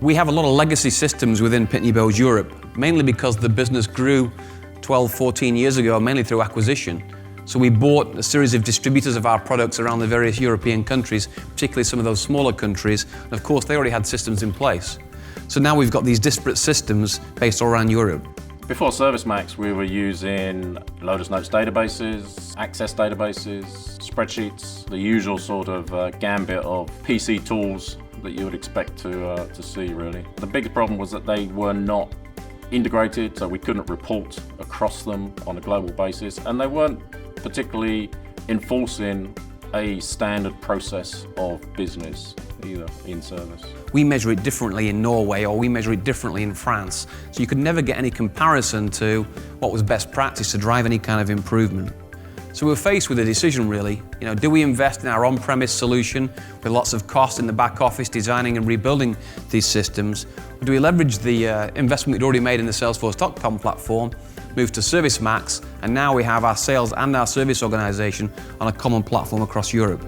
We have a lot of legacy systems within Pitney Bowes Europe, mainly because the business grew 12, 14 years ago, mainly through acquisition. So we bought a series of distributors of our products around the various European countries, particularly some of those smaller countries, and of course they already had systems in place. So now we've got these disparate systems based all around Europe. Before ServiceMax, we were using Lotus Notes databases, Access databases, spreadsheets, the usual sort of gambit of PC tools that you would expect to see, really. The biggest problem was that they were not integrated, so we couldn't report across them on a global basis, and they weren't particularly enforcing a standard process of business either in service. We measure it differently in Norway, or we measure it differently in France, so you could never get any comparison to what was best practice to drive any kind of improvement. So we were faced with a decision, really. Do we invest in our on-premise solution with lots of cost in the back office designing and rebuilding these systems, or do we leverage the investment we'd already made in the Salesforce.com platform, move to ServiceMax, and now we have our sales and our service organization on a common platform across Europe.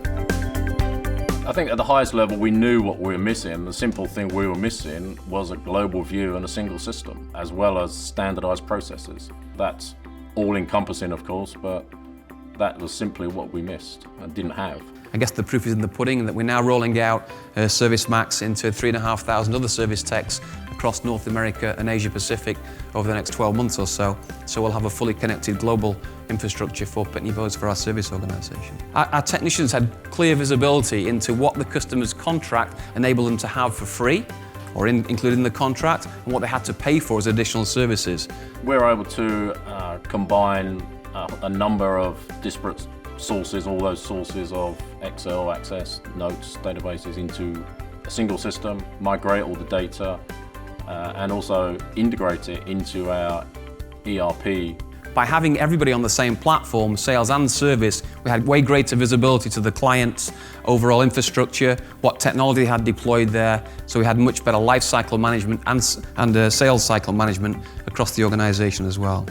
I think at the highest level we knew what we were missing. The simple thing we were missing was a global view and a single system, as well as standardized processes. That's all-encompassing, of course, but that was simply what we missed and didn't have. I guess the proof is in the pudding, that we're now rolling out ServiceMax into 3,500 other service techs across North America and Asia Pacific over the next 12 months or so. So we'll have a fully connected global infrastructure for Pitney Bowes for our service organisation. Our technicians had clear visibility into what the customer's contract enabled them to have for free, or included in the contract, and what they had to pay for as additional services. We're able to combine a number of disparate sources, all those sources of Excel, Access, Notes, databases into a single system, migrate all the data, and also integrate it into our ERP. By having everybody on the same platform, sales and service, we had way greater visibility to the client's overall infrastructure, what technology they had deployed there, so we had much better life cycle management and sales cycle management across the organisation as well.